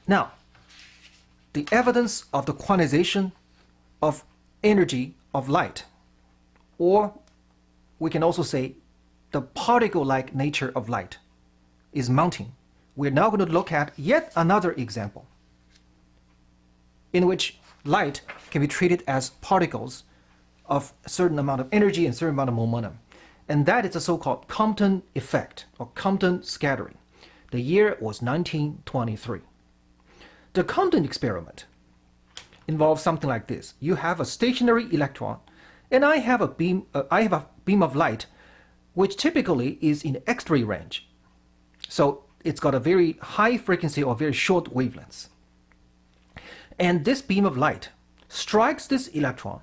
Now, the evidence of the quantization of energy of light, or we can also say the particle-like nature of light, is mounting. We're now going to look at yet another example in which light can be treated as particles of a certain amount of energy and a certain amount of momentum. And that is the so-called Compton effect, or Compton scattering. The year was 1923. The Compton experiment involves something like this. You have a stationary electron, and I have a beam of light, which typically is in X-ray range. So it's got a very high frequency or very short wavelengths. And this beam of light strikes this electron,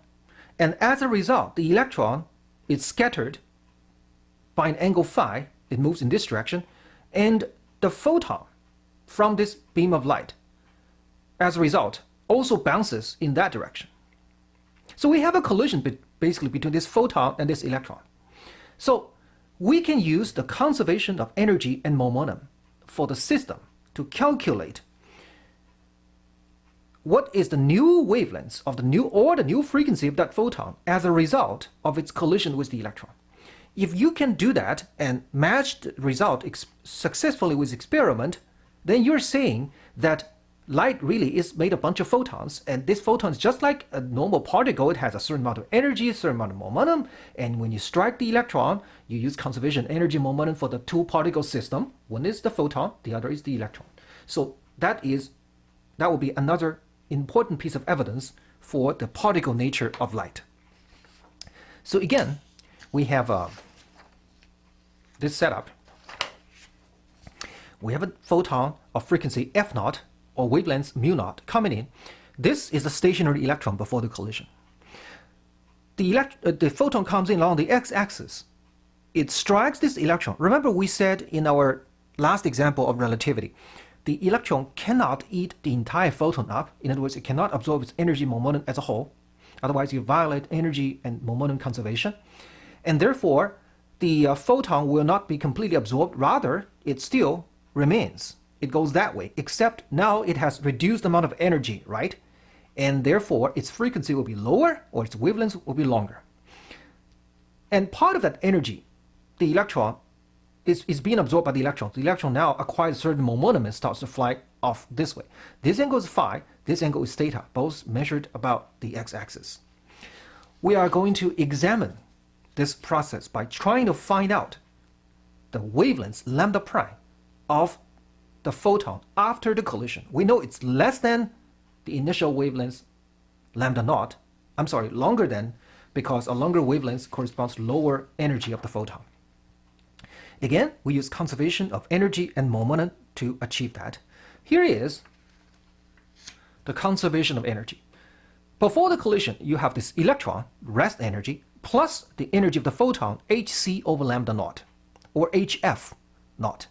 and as a result, the electron is scattered by an angle phi. It moves in this direction, and the photon from this beam of light, as a result, also bounces in that direction. So we have a collision basically between this photon and this electron. So we can use the conservation of energy and momentum for the system to calculate what is the new wavelengths of the new frequency of that photon as a result of its collision with the electron. If you can do that and match the result successfully with experiment, then you're saying that light really is made of a bunch of photons, and this photon is just like a normal particle. It has a certain amount of energy, a certain amount of momentum, and when you strike the electron, you use conservation energy momentum for the two particle system. One is the photon, the other is the electron. So that will be another important piece of evidence for the particle nature of light. So again, we have this setup. We have a photon of frequency f naught, or wavelength mu naught, coming in. This is a stationary electron before the collision. The photon comes in along the x-axis. It strikes this electron. Remember we said in our last example of relativity, the electron cannot eat the entire photon up. In other words, it cannot absorb its energy momentum as a whole. Otherwise, you violate energy and momentum conservation. And therefore, the photon will not be completely absorbed. Rather, it still remains. It goes that way, except now it has reduced amount of energy, right? And therefore, its frequency will be lower, or its wavelength will be longer. And part of that energy, the electron, is being absorbed by the electron. The electron now acquires certain momentum and starts to fly off this way. This angle is phi, this angle is theta, both measured about the x-axis. We are going to examine this process by trying to find out the wavelengths lambda prime of the photon after the collision. We know it's less than the initial wavelength lambda naught. I'm sorry, longer than, because a longer wavelength corresponds to lower energy of the photon. Again, we use conservation of energy and momentum to achieve that. Here is the conservation of energy. Before the collision, you have this electron, rest energy, plus the energy of the photon, hc over lambda naught, or hf naught.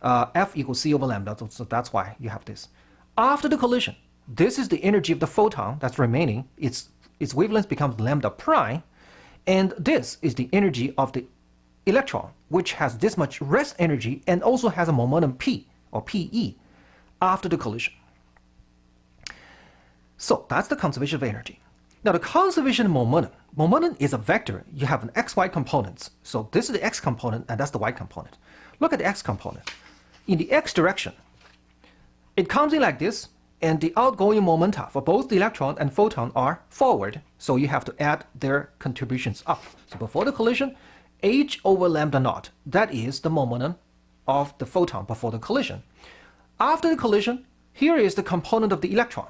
F equals c over lambda, so that's why you have this. After the collision, this is the energy of the photon that's remaining. Its wavelength becomes lambda prime, and this is the energy of the electron, which has this much rest energy and also has a momentum p, or pe, after the collision. So that's the conservation of energy. Now the conservation of momentum is a vector. You have an xy components. So this is the x component, and that's the y component. Look at the x component. In the x direction, it comes in like this, and the outgoing momenta for both the electron and photon are forward, so you have to add their contributions up. So before the collision, h over lambda naught, that is the momentum of the photon before the collision. After the collision, here is the component of the electron.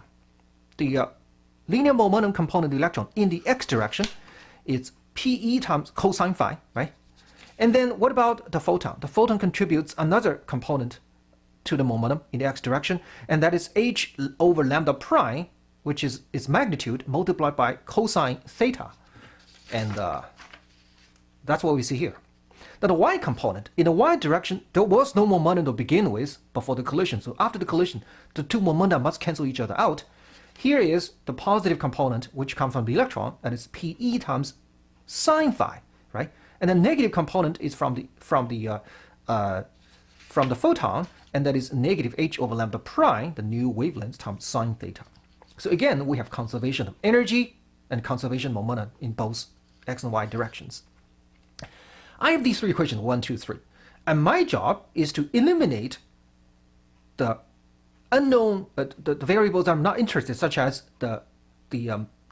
The linear momentum component of the electron in the x direction, it's pe times cosine phi, right? And then what about the photon? The photon contributes another component to the momentum in the x direction, and that is h over lambda prime, which is its magnitude multiplied by cosine theta. And that's what we see here. Now the y component, in the y direction, there was no momentum to begin with before the collision. So after the collision, the two momenta must cancel each other out. Here is the positive component, which comes from the electron, and it's pe times sine phi, right? And the negative component is from the photon, and that is negative h over lambda prime, the new wavelength, times sine theta. So again, we have conservation of energy and conservation momentum in both x and y directions. I have these three equations, 1, 2, 3. And my job is to eliminate the unknown, the variables I'm not interested, such as the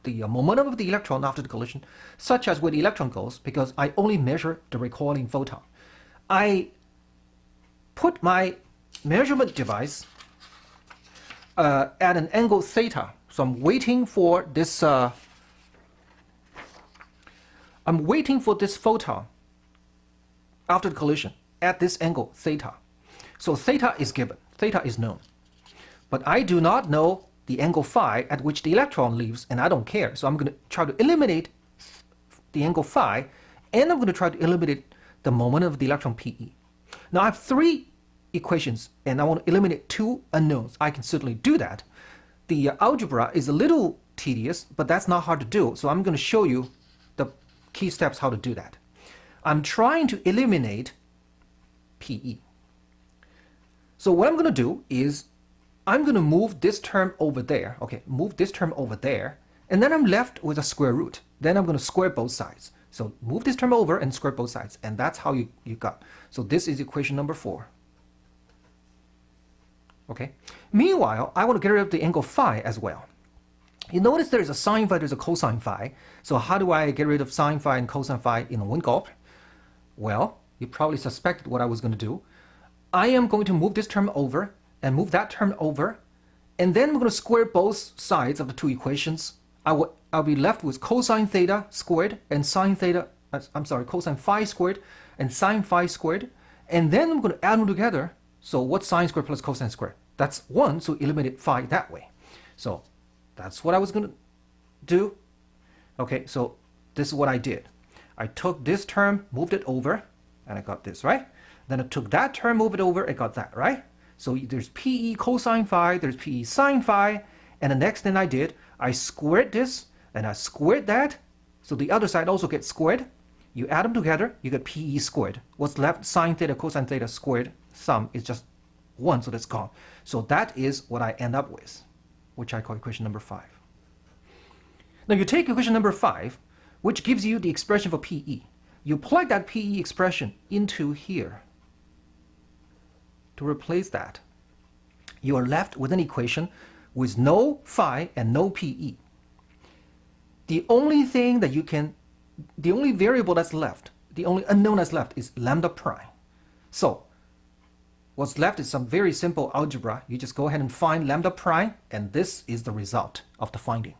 momentum of the electron after the collision, such as where the electron goes, because I only measure the recoiling photon. I put my measurement device at an angle theta. So I'm waiting for this. I'm waiting for this photon after the collision at this angle theta. So theta is given. Theta is known. But I do not know the angle phi at which the electron leaves, and I don't care. So I'm going to try to eliminate the angle phi, and I'm going to try to eliminate the momentum of the electron PE. Now I have three equations, and I want to eliminate two unknowns. I can certainly do that. The algebra is a little tedious, but that's not hard to do. So I'm going to show you the key steps how to do that. I'm trying to eliminate PE. So what I'm going to do is I'm going to move this term over there. Okay, move this term over there, and then I'm left with a square root. Then I'm going to square both sides. So move this term over and square both sides, and that's how you got. So this is equation number 4. Okay. Meanwhile, I want to get rid of the angle phi as well. You notice there's a sine phi, there's a cosine phi. So how do I get rid of sine phi and cosine phi in one gulp? Well, you probably suspected what I was going to do. I am going to move this term over and move that term over, and then I'm going to square both sides of the two equations. I'll be left with cosine theta squared and sine theta, cosine phi squared and sine phi squared, and then I'm going to add them together. So what's sine squared plus cosine squared? That's 1, so eliminate phi that way. So that's what I was going to do. Okay, so this is what I did. I took this term, moved it over, and I got this, right? Then I took that term, moved it over, I got that, right? So there's PE cosine phi, there's PE sine phi, and the next thing I did, I squared this, and I squared that, so the other side also gets squared. You add them together, you get PE squared. What's left, sine theta, cosine theta squared, sum is just 1, so that's gone. So that is what I end up with, which I call equation number 5. Now you take equation number 5, which gives you the expression for PE. You plug that PE expression into here. To replace that, you are left with an equation with no phi and no PE. The only variable that's left, the only unknown that's left is lambda prime. So what's left is some very simple algebra. You just go ahead and find lambda prime, and this is the result of the finding.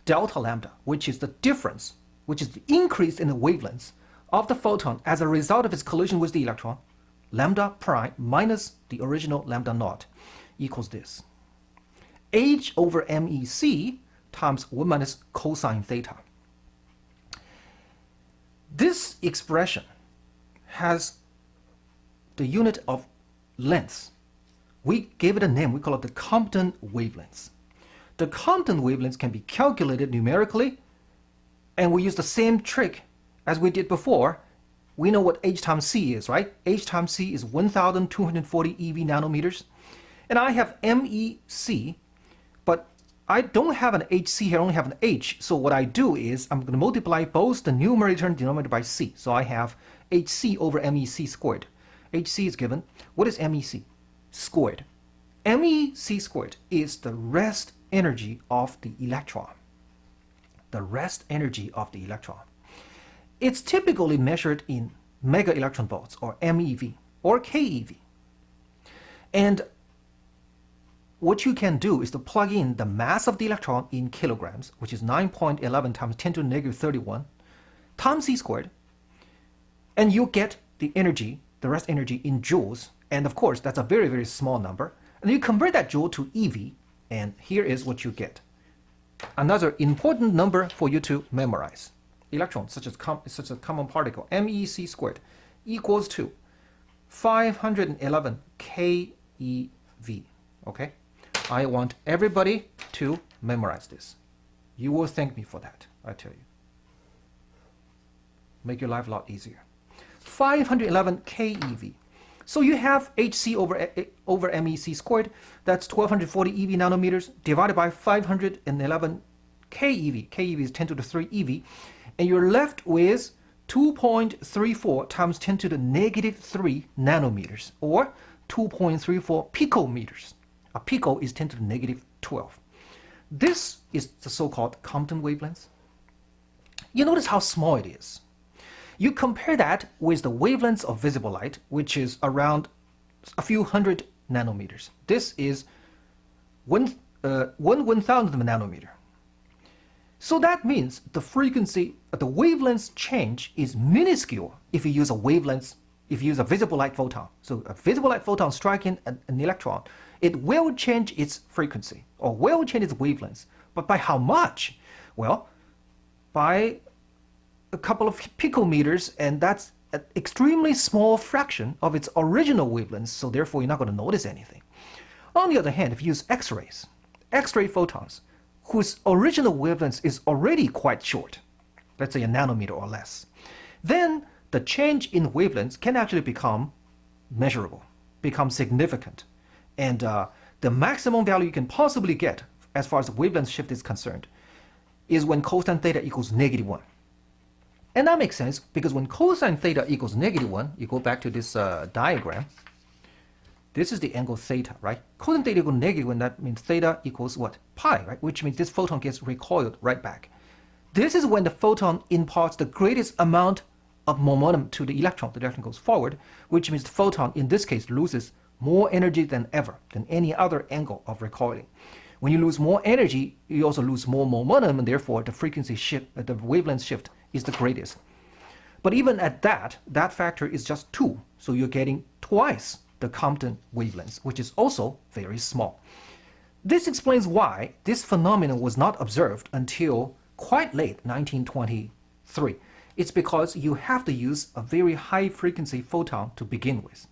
Delta lambda, which is the difference, which is the increase in the wavelengths of the photon as a result of its collision with the electron, lambda prime minus the original lambda naught, equals this. H over MEC times 1 minus cosine theta. This expression has the unit of length. We gave it a name. We call it the Compton wavelengths. The Compton wavelengths can be calculated numerically, and we use the same trick as we did before. We know what H times C is, right? H times C is 1,240 eV nanometers. And I have MEC, but I don't have an HC here, I only have an H. So what I do is I'm going to multiply both the numerator and denominator by C. So I have HC over MEC squared. HC is given. What is MEC? Squared. MEC squared is the rest energy of the electron. The rest energy of the electron. It's typically measured in mega electron volts, or MeV, or keV. And what you can do is to plug in the mass of the electron in kilograms, which is 9.11 times 10 to the negative 31, times C squared, and you get the energy, the rest energy in joules. And of course, that's a very, very small number. And you convert that joule to EV, and here is what you get. Another important number for you to memorize. Electron, such as a common particle, MEC squared, equals to 511 keV. Okay? I want everybody to memorize this. You will thank me for that, I tell you. Make your life a lot easier. 511 keV. So you have Hc over MEc squared, that's 1240 eV nanometers, divided by 511 keV. keV is 10 to the 3 eV, and you're left with 2.34 times 10 to the negative 3 nanometers, or 2.34 picometers. A pico is 10 to the negative 12. This is the so-called Compton wavelength. You notice how small it is. You compare that with the wavelengths of visible light, which is around a few hundred nanometers. This is one 1,000th of a nanometer. So that means the frequency, the wavelength change is minuscule if you use a wavelength, if you use a visible light photon. So a visible light photon striking an electron, it will change its frequency or will change its wavelength. But by how much? Well, by a couple of picometers, and that's an extremely small fraction of its original wavelength, so therefore you're not going to notice anything. On the other hand, if you use X-rays, X-ray photons, whose original wavelength is already quite short, let's say a nanometer or less, then the change in wavelengths can actually become measurable, become significant. And the maximum value you can possibly get as far as the wavelength shift is concerned is when cosine theta equals -1. And that makes sense because when cosine theta equals -1, you go back to this diagram. This is the angle theta, right? Cosine theta equals -1, that means theta equals what? Pi, right? Which means this photon gets recoiled right back. This is when the photon imparts the greatest amount of momentum to the electron. The electron goes forward, which means the photon, in this case, loses more energy than ever, than any other angle of recoiling. When you lose more energy, you also lose more momentum, and therefore the frequency shift, the wavelength shift is the greatest. But even at that, that factor is just 2, so you're getting twice the Compton wavelength, which is also very small. This explains why this phenomenon was not observed until quite late 1923. It's because you have to use a very high frequency photon to begin with.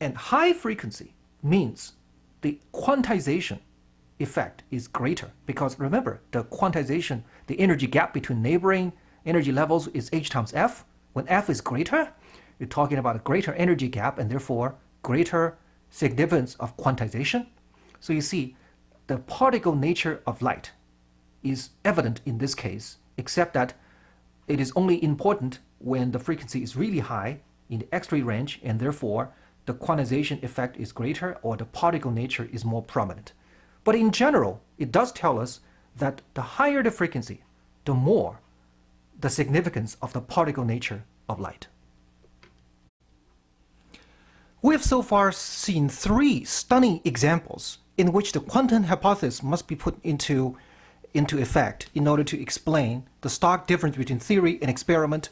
And high frequency means the quantization effect is greater, because remember, the quantization, the energy gap between neighboring energy levels is h times f. When f is greater, you're talking about a greater energy gap and therefore greater significance of quantization. So you see, the particle nature of light is evident in this case, except that it is only important when the frequency is really high in the X-ray range, and therefore the quantization effect is greater or the particle nature is more prominent. But in general, it does tell us that the higher the frequency, the more the significance of the particle nature of light. We have so far seen 3 stunning examples in which the quantum hypothesis must be put into effect in order to explain the stark difference between theory and experiment,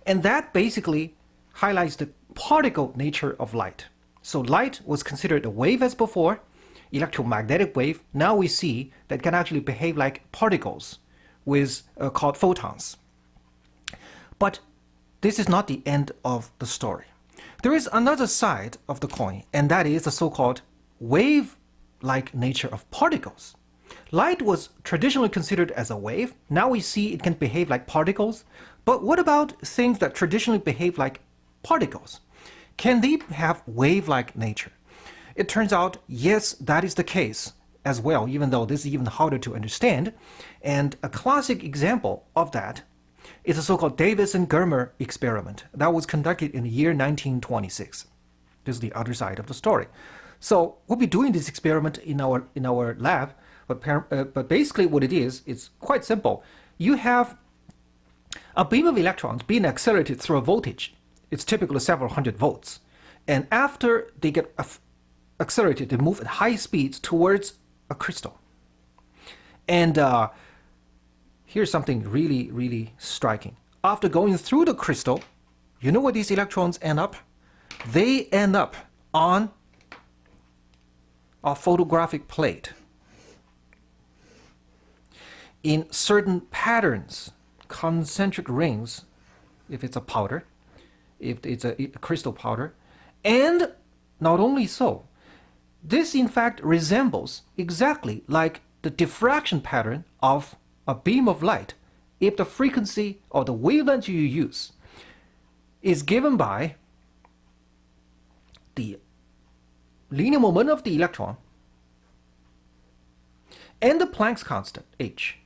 and that basically highlights the particle nature of light. So light was considered a wave as before, electromagnetic wave. Now we see that it can actually behave like particles with called photons. But this is not the end of the story. There is another side of the coin, and that is the so-called wave-like nature of particles. Light was traditionally considered as a wave. Now we see it can behave like particles. But what about things that traditionally behave like particles? Can they have wave-like nature? It turns out, yes, that is the case as well, even though this is even harder to understand. And a classic example of that is the so-called Davis-Germer experiment that was conducted in the year 1926. This is the other side of the story. So we'll be doing this experiment in our lab, but basically what it is, it's quite simple. You have a beam of electrons being accelerated through a voltage. It's typically several hundred volts. And after they get accelerated, they move at high speeds towards a crystal. And here's something really, really striking. After going through the crystal, you know where these electrons end up? They end up on a photographic plate in certain patterns, concentric rings, if it's a powder, if it's a crystal powder. And not only so, this in fact resembles exactly like the diffraction pattern of a beam of light if the frequency or the wavelength you use is given by the linear momentum of the electron and the Planck's constant, h,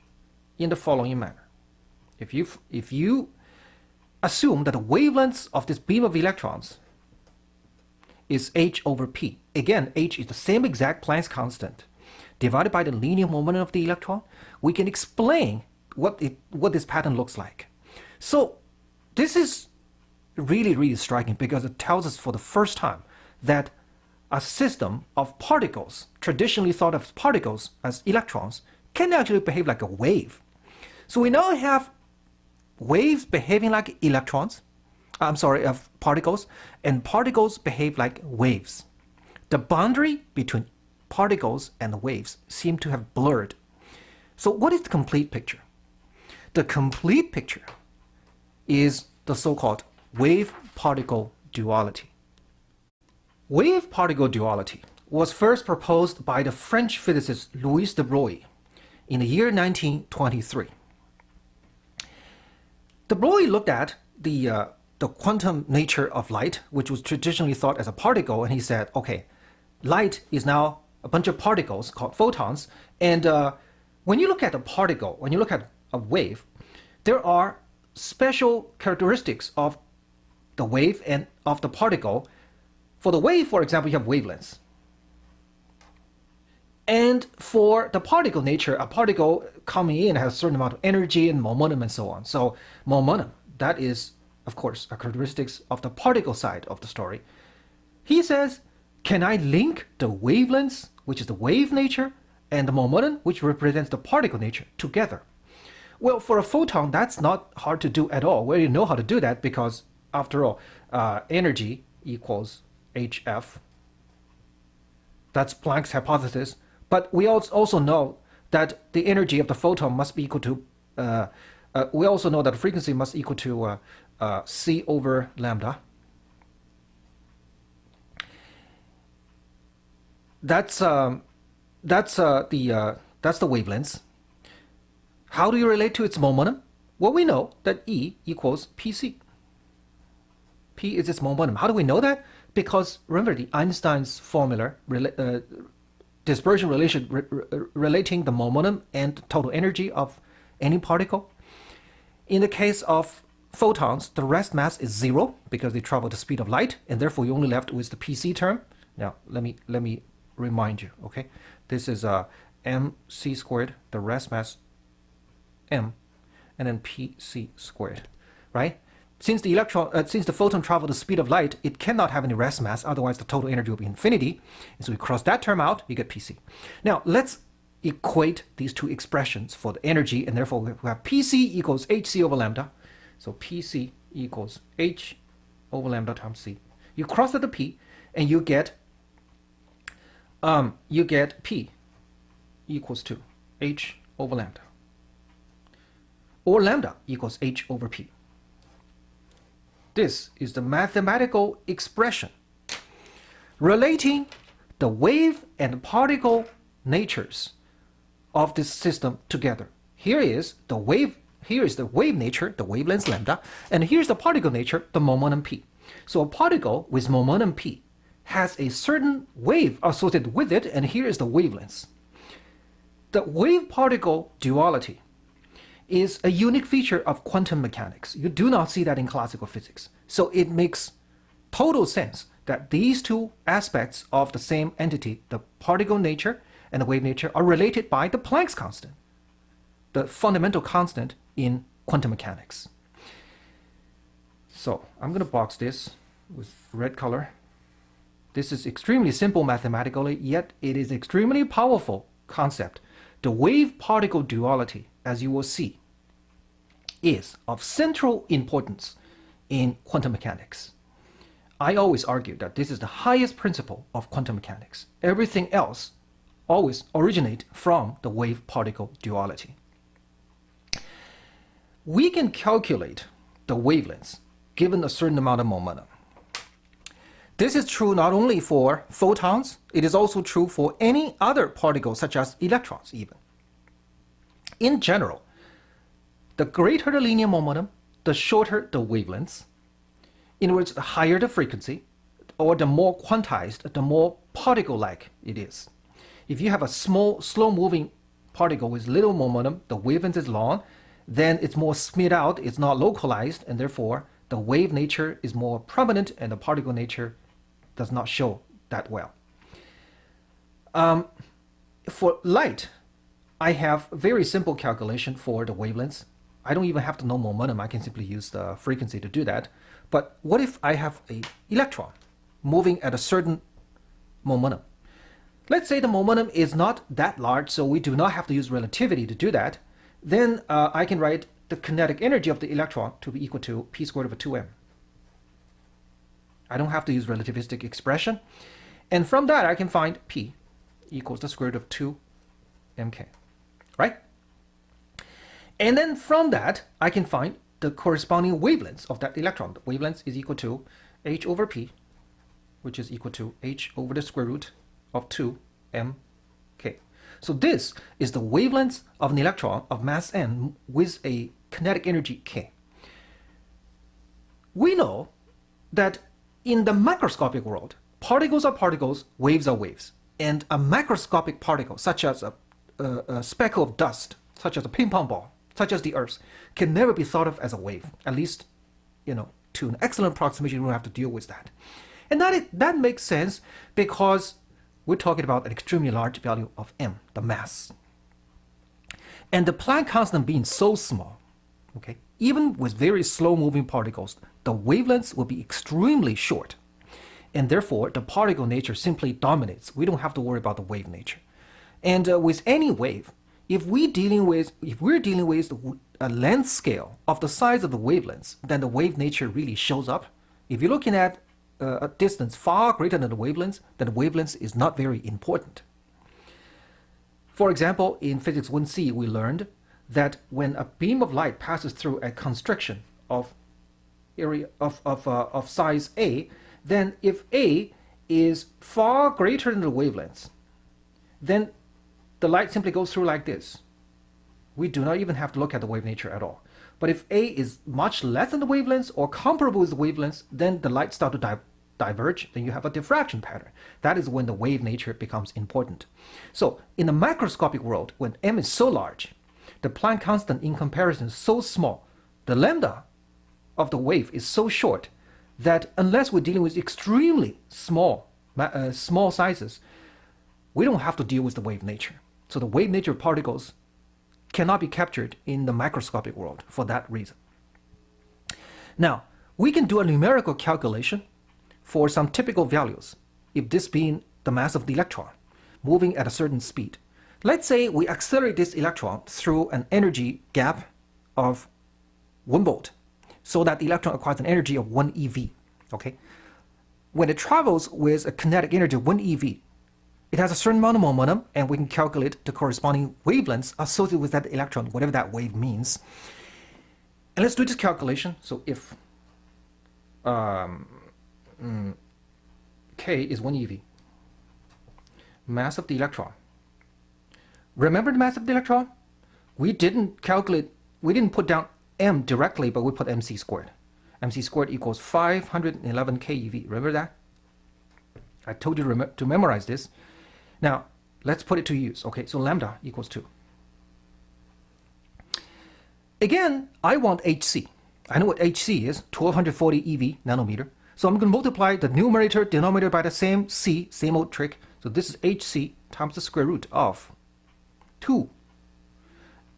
in the following manner. If you assume that the wavelength of this beam of electrons is h over p, again, h is the same exact Planck's constant, divided by the linear momentum of the electron, we can explain what this pattern looks like. So this is really, really striking because it tells us for the first time that a system of particles, traditionally thought of particles as electrons, can actually behave like a wave. So we now have waves behaving like electrons, of particles, and particles behave like waves. The boundary between particles and waves seem to have blurred. So what is the complete picture? The complete picture is the so-called wave-particle duality. Wave-particle duality was first proposed by the French physicist Louis de Broglie in the year 1923. De Broglie looked at the quantum nature of light, which was traditionally thought as a particle, and he said, okay, light is now a bunch of particles called photons, and when you look at a particle, when you look at a wave, there are special characteristics of the wave and of the particle. For the wave, for example, you have wavelengths. And for the particle nature, a particle coming in has a certain amount of energy and momentum and so on. So momentum, that is, of course, a characteristics of the particle side of the story. He says, can I link the wavelengths, which is the wave nature, and the momentum, which represents the particle nature, together? Well, for a photon, that's not hard to do at all. We know how to do that because, after all, energy equals hf. That's Planck's hypothesis. But we also know that the energy of the photon must be equal to, we also know that the frequency must equal to c over lambda. That's the wavelengths. How do you relate to its momentum? Well, we know that E equals pc. P is its momentum. How do we know that? Because remember the Einstein's formula, dispersion relation relating the momentum and total energy of any particle. In the case of photons, the rest mass is 0 because they travel the speed of light, and therefore you're only left with the pc term. Now let me remind you. Okay, this is mc squared, the rest mass m, and then pc squared, right? Since the photon travels the speed of light, it cannot have any rest mass, otherwise the total energy will be infinity. And so we cross that term out, you get pc. Now let's equate these two expressions for the energy, and therefore we have pc equals hc over lambda. So pc equals h over lambda times c. You cross out the p, and you get p equals to h over lambda, or lambda equals h over p. This is the mathematical expression relating the wave and particle natures of this system together. Here is the wave nature, the wavelength lambda, and here's the particle nature, the momentum p. So a particle with momentum p has a certain wave associated with it, and here is the wavelength. The wave-particle duality is a unique feature of quantum mechanics. You do not see that in classical physics. So it makes total sense that these two aspects of the same entity, the particle nature and the wave nature, are related by the Planck's constant, the fundamental constant in quantum mechanics. So I'm going to box this with red color. This is extremely simple mathematically, yet it is extremely powerful concept. The wave-particle duality, as you will see, is of central importance in quantum mechanics. I always argue that this is the highest principle of quantum mechanics. Everything else always originates from the wave-particle duality. We can calculate the wavelengths given a certain amount of momentum. This is true not only for photons, it is also true for any other particle such as electrons even. In general, the greater the linear momentum, the shorter the wavelengths. In other words, the higher the frequency, or the more quantized, the more particle-like it is. If you have a small, slow-moving particle with little momentum, the wavelength is long, then it's more smeared out, it's not localized, and therefore the wave nature is more prominent and the particle nature does not show that well. For light, I have a very simple calculation for the wavelengths. I don't even have to know momentum, I can simply use the frequency to do that. But what if I have an electron moving at a certain momentum? Let's say the momentum is not that large, so we do not have to use relativity to do that. Then I can write the kinetic energy of the electron to be equal to p squared over 2m. I don't have to use relativistic expression. And from that, I can find p equals the square root of 2mk, right? And then from that, I can find the corresponding wavelengths of that electron. The wavelength is equal to h over p, which is equal to h over the square root of 2mk. So this is the wavelength of an electron of mass n with a kinetic energy k. We know that in the macroscopic world, particles are particles, waves are waves. And a macroscopic particle, such as a speckle of dust, such as a ping pong ball, such as the Earth, can never be thought of as a wave. At least, to an excellent approximation, we don't have to deal with that. And that makes sense because we're talking about an extremely large value of m, the mass. And the Planck constant being so small, okay, even with very slow-moving particles, the wavelengths will be extremely short. And therefore, the particle nature simply dominates. We don't have to worry about the wave nature. And with any wave, if we're dealing with a length scale of the size of the wavelengths, then the wave nature really shows up. If you're looking at a distance far greater than the wavelengths, then the wavelengths is not very important. For example, in physics 1c, we learned that when a beam of light passes through a constriction of area of size a, then if a is far greater than the wavelengths, then the light simply goes through like this. We do not even have to look at the wave nature at all. But if a is much less than the wavelengths or comparable with the wavelengths, then the light starts to diverge, then you have a diffraction pattern. That is when the wave nature becomes important. So in the macroscopic world, when m is so large, the Planck constant in comparison is so small, the lambda of the wave is so short that unless we're dealing with extremely small sizes, we don't have to deal with the wave nature. So the wave nature of particles cannot be captured in the macroscopic world for that reason. Now, we can do a numerical calculation for some typical values, if this being the mass of the electron moving at a certain speed. Let's say we accelerate this electron through an energy gap of 1 volt, so that the electron acquires an energy of 1 eV. Okay? When it travels with a kinetic energy of 1 eV, it has a certain amount of momentum, and we can calculate the corresponding wavelengths associated with that electron, whatever that wave means. And let's do this calculation. So if K is 1 eV, mass of the electron. Remember the mass of the electron? We didn't put down m directly, but we put mc squared. Mc squared equals 511 keV. Remember that? I told you to memorize this. Now, let's put it to use. Okay, so lambda equals 2. Again, I want hc. I know what hc is, 1240 eV nanometer. So I'm going to multiply the numerator, denominator by the same c, same old trick. So this is hc times the square root of 2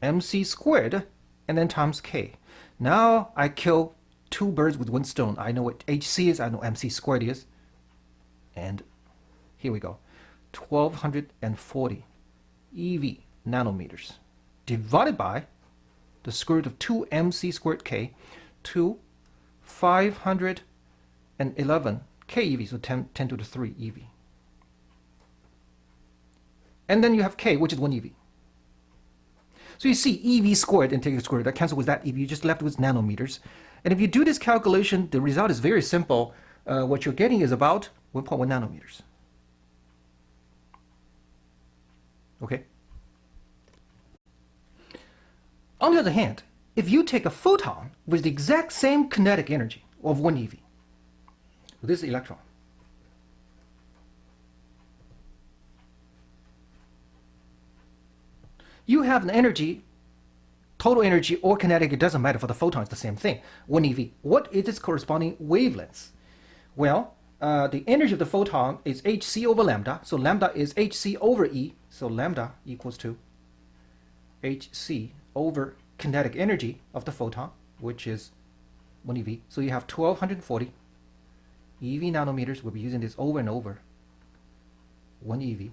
mc squared and then times k. Now I kill 2 birds with 1 stone. I know what hc is, I know mc squared is. And here we go. 1240 eV nanometers divided by the square root of 2 mc squared k to 511 keV, so 10 to the 3 eV. And then you have k, which is 1 eV. So you see eV squared and take the square root, that cancels with that eV, you're just left with nanometers. And if you do this calculation, the result is very simple. What you're getting is about 1.1 nanometers. Okay? On the other hand, if you take a photon with the exact same kinetic energy of 1 eV, so this is electron, You have an energy, total energy or kinetic, it doesn't matter for the photon, it's the same thing, 1 eV. What is its corresponding wavelength? Well, the energy of the photon is hc over lambda, so lambda is hc over E, so lambda equals to hc over kinetic energy of the photon, which is 1 eV. So you have 1240 eV nanometers. We'll be using this over and over. 1 eV.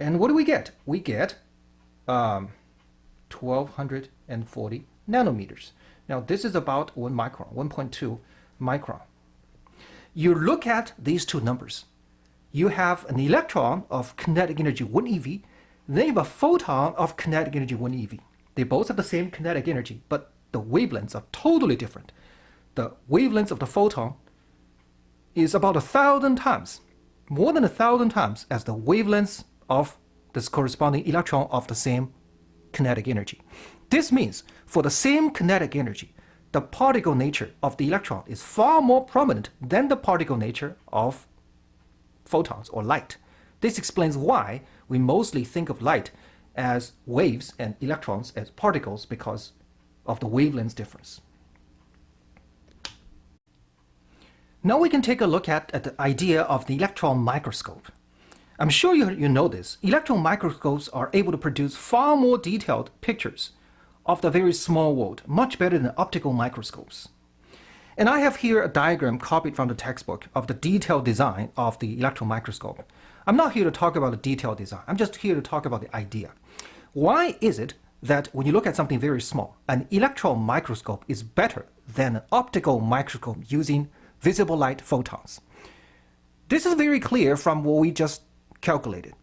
And what do we get? We get 1240 nanometers. Now this is about 1 micron, 1.2 micron. You look at these two numbers. You have an electron of kinetic energy 1 eV, then you have a photon of kinetic energy 1 eV. They both have the same kinetic energy, but the wavelengths are totally different. The wavelength of the photon is about 1,000 times, more than 1,000 times as the wavelength of this corresponding electron of the same kinetic energy. This means for the same kinetic energy, the particle nature of the electron is far more prominent than the particle nature of photons or light. This explains why we mostly think of light as waves and electrons as particles because of the wavelength difference. Now we can take a look at the idea of the electron microscope. I'm sure you know this. Electron microscopes are able to produce far more detailed pictures of the very small world, much better than optical microscopes. And I have here a diagram copied from the textbook of the detailed design of the electron microscope. I'm not here to talk about the detailed design. I'm just here to talk about the idea. Why is it that when you look at something very small, an electron microscope is better than an optical microscope using visible light photons? This is very clear from what we just calculated.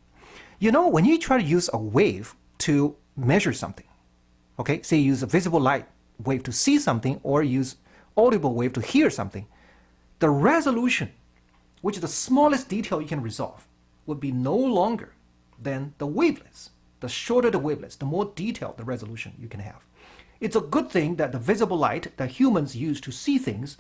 You know, when you try to use a wave to measure something, okay, say you use a visible light wave to see something or use audible wave to hear something, the resolution, which is the smallest detail you can resolve, would be no longer than the wavelengths. The shorter the wavelengths, the more detailed the resolution you can have. It's a good thing that the visible light that humans use to see things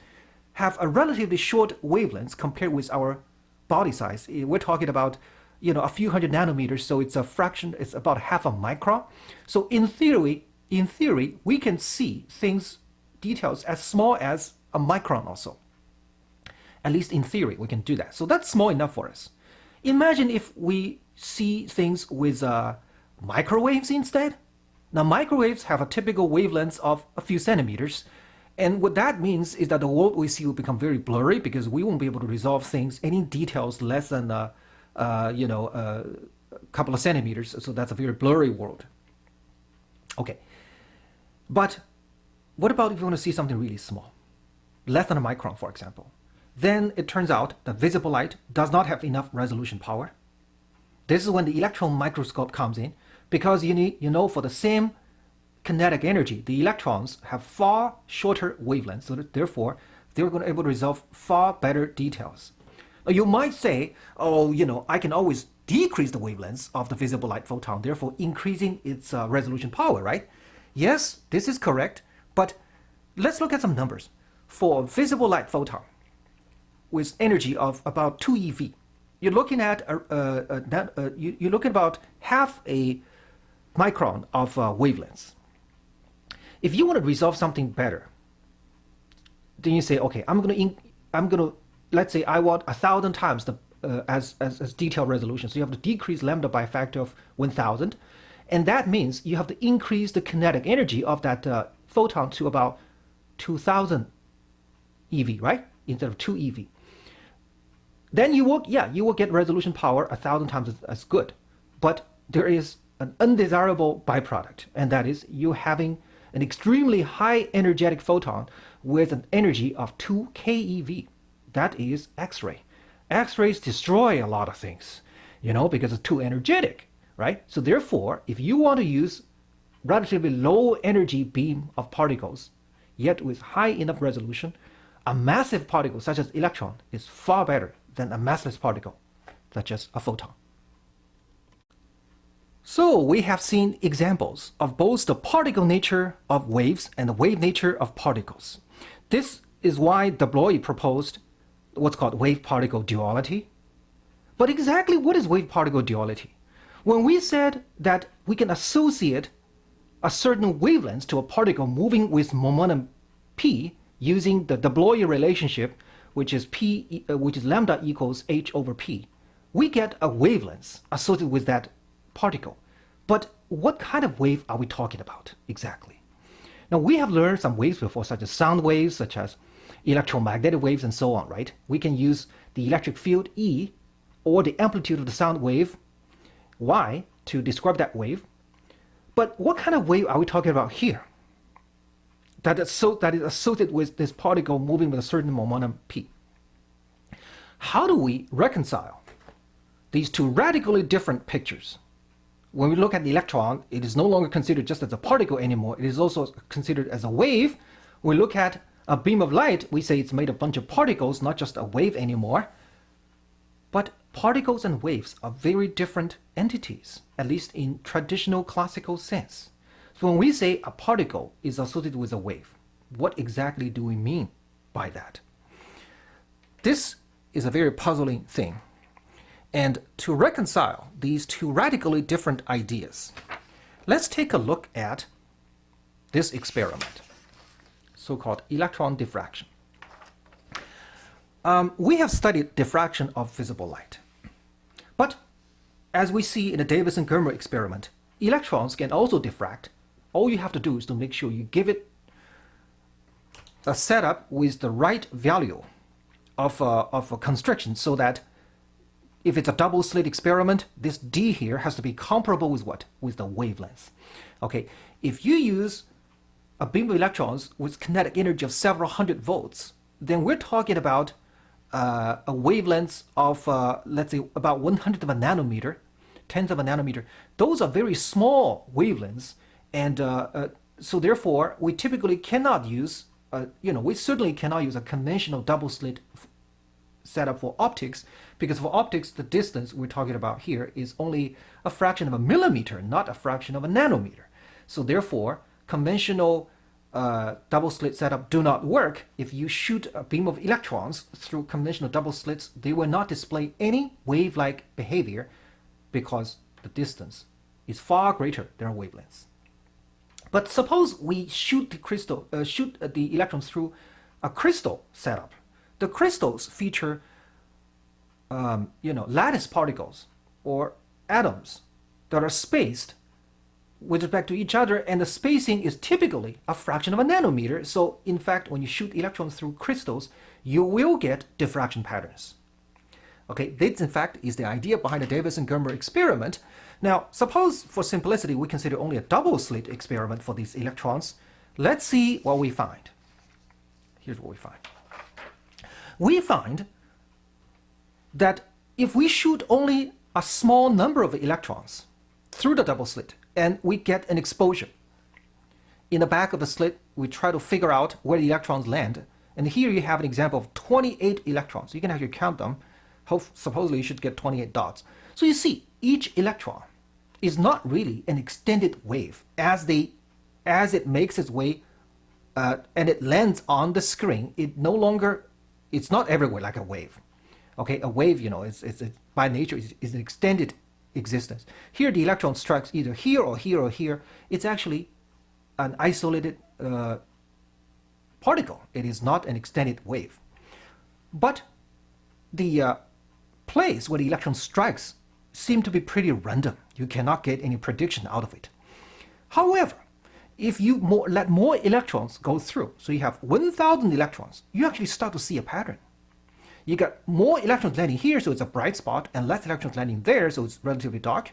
have a relatively short wavelength compared with our body size. We're talking about, a few hundred nanometers, so it's a fraction, it's about half a micron. So in theory, we can see things, details as small as a micron or so. At least in theory, we can do that. So that's small enough for us. Imagine if we see things with microwaves instead. Now, microwaves have a typical wavelength of a few centimeters. And what that means is that the world we see will become very blurry because we won't be able to resolve things, any details less than a couple of centimeters. So that's a very blurry world. Okay. But what about if you want to see something really small? Less than a micron, for example. Then it turns out that visible light does not have enough resolution power. This is when the electron microscope comes in, because for the same kinetic energy, the electrons have far shorter wavelengths, so that therefore they're going to be able to resolve far better details. You might say, I can always decrease the wavelengths of the visible light photon, therefore increasing its resolution power, right? Yes, this is correct, but let's look at some numbers. For a visible light photon with energy of about 2 eV, you're looking at about half a micron of wavelengths. If you want to resolve something better, then you say, okay, I'm gonna let's say I want 1,000 times the as detailed resolution. So you have to decrease lambda by a factor of 1,000, and that means you have to increase the kinetic energy of that photon to about 2,000 eV, right? Instead of 2 eV. Then you will get resolution power 1,000 times as good, but there is an undesirable byproduct, and that is you having an extremely high energetic photon with an energy of 2 keV. That is X-ray. X-rays destroy a lot of things, because it's too energetic, right? So therefore, if you want to use relatively low energy beam of particles, yet with high enough resolution, a massive particle such as electron is far better than a massless particle such as a photon. So we have seen examples of both the particle nature of waves and the wave nature of particles. This is why de Broglie proposed what's called wave-particle duality. But exactly what is wave-particle duality? When we said that we can associate a certain wavelength to a particle moving with momentum p using the de Broglie relationship, which is lambda equals h over p, we get a wavelength associated with that particle. But what kind of wave are we talking about exactly? Now, we have learned some waves before, such as sound waves, such as electromagnetic waves, and so on, right? We can use the electric field E or the amplitude of the sound wave Y to describe that wave. But what kind of wave are we talking about here that is associated with this particle moving with a certain momentum p? How do we reconcile these two radically different pictures? When we look at the electron, it is no longer considered just as a particle anymore. It is also considered as a wave. When we look at a beam of light, we say it's made of a bunch of particles, not just a wave anymore. But particles and waves are very different entities, at least in traditional classical sense. So when we say a particle is associated with a wave, what exactly do we mean by that? This is a very puzzling thing. And to reconcile these two radically different ideas, let's take a look at this experiment, so-called electron diffraction. We have studied diffraction of visible light. But as we see in the Davis-Germer experiment, electrons can also diffract. All you have to do is to make sure you give it a setup with the right value of a constriction, so that if it's a double slit experiment, this D here has to be comparable with what? With the wavelength. Okay, if you use a beam of electrons with kinetic energy of several hundred volts, then we're talking about a wavelength of, let's say, about 100th of a nanometer, 10th of a nanometer. Those are very small wavelengths, and so therefore, we typically cannot use, we certainly cannot use a conventional double slit setup for optics, because for optics, the distance we're talking about here is only a fraction of a millimeter, not a fraction of a nanometer. So therefore, conventional double slit setup do not work. If you shoot a beam of electrons through conventional double slits, they will not display any wave-like behavior because the distance is far greater than our wavelengths. But suppose we shoot the electrons through a crystal setup. The crystals feature, lattice particles or atoms that are spaced with respect to each other, and the spacing is typically a fraction of a nanometer. So in fact, when you shoot electrons through crystals, you will get diffraction patterns. Okay, this in fact is the idea behind the Davis-Germer experiment. Now, suppose for simplicity we consider only a double slit experiment for these electrons. Let's see what we find. Here's what we find. We find that if we shoot only a small number of electrons through the double slit, and we get an exposure. In the back of the slit, we try to figure out where the electrons land. And here you have an example of 28 electrons. You can actually count them. Supposedly you should get 28 dots. So you see, each electron is not really an extended wave. As it makes its way and it lands on the screen, it's not everywhere like a wave. Okay, a wave, it's by nature is an extended existence. Here the electron strikes either here or here or here. It's actually an isolated particle. It is not an extended wave. But the place where the electron strikes seems to be pretty random. You cannot get any prediction out of it. However, if you let more electrons go through, so you have 1,000 electrons, you actually start to see a pattern. You got more electrons landing here, so it's a bright spot, and less electrons landing there, so it's relatively dark.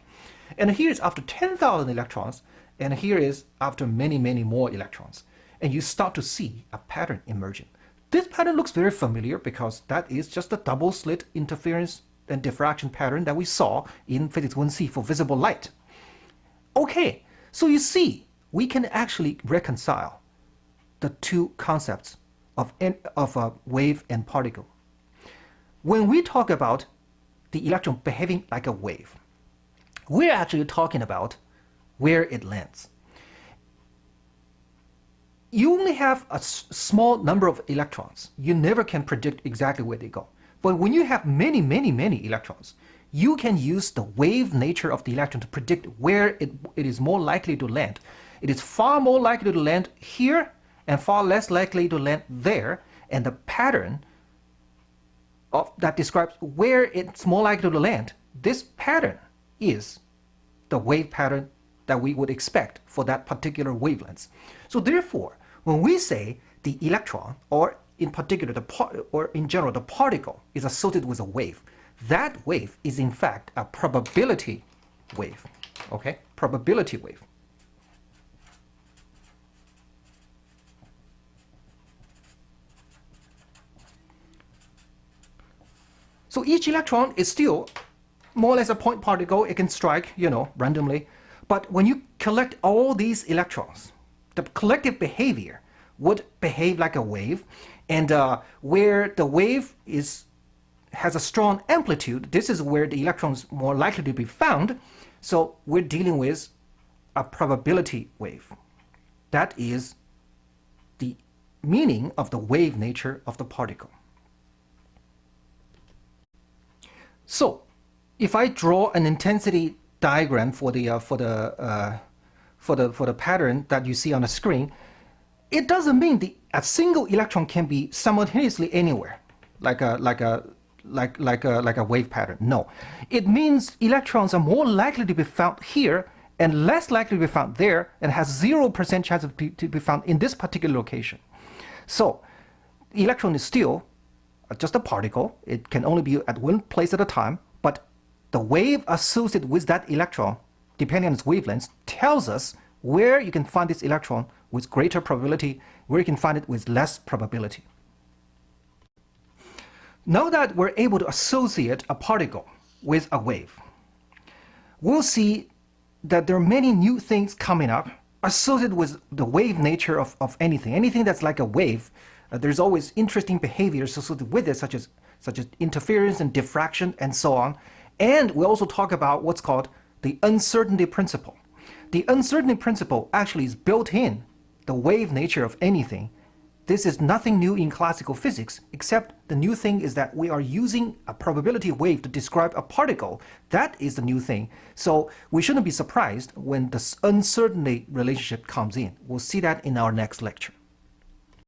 And here is after 10,000 electrons, and here is after many, many more electrons. And you start to see a pattern emerging. This pattern looks very familiar because that is just the double slit interference and diffraction pattern that we saw in physics 1c for visible light. Okay, so you see, we can actually reconcile the two concepts of a wave and particle. When we talk about the electron behaving like a wave, we're actually talking about where it lands. You only have a small number of electrons. You never can predict exactly where they go. But when you have many, many, many electrons, you can use the wave nature of the electron to predict where it is more likely to land. It is far more likely to land here and far less likely to land there, and the pattern that describes where it's more likely to land, this pattern is the wave pattern that we would expect for that particular wavelength. So therefore, when we say the electron, or in particular or in general the particle, is associated with a wave, that wave is in fact a probability wave. Okay, probability wave. So each electron is still more or less a point particle. It can strike, randomly. But when you collect all these electrons, the collective behavior would behave like a wave. And where the wave has a strong amplitude, this is where the electrons more likely to be found. So we're dealing with a probability wave. That is the meaning of the wave nature of the particle. So, if I draw an intensity diagram for the pattern that you see on the screen, it doesn't mean a single electron can be simultaneously anywhere, like a wave pattern. No, it means electrons are more likely to be found here and less likely to be found there, and has 0% chance to be found in this particular location. So, the electron is still just a particle. It can only be at one place at a time, but the wave associated with that electron, depending on its wavelength, tells us where you can find this electron with greater probability, where you can find it with less probability. Now that we're able to associate a particle with a wave, we'll see that there are many new things coming up associated with the wave nature of anything. Anything that's like a wave, there's always interesting behaviors associated with it, such as interference and diffraction and so on. And we also talk about what's called the uncertainty principle. The uncertainty principle actually is built in the wave nature of anything. This is nothing new in classical physics, except the new thing is that we are using a probability wave to describe a particle. That is the new thing. So we shouldn't be surprised when this uncertainty relationship comes in. We'll see that in our next lecture.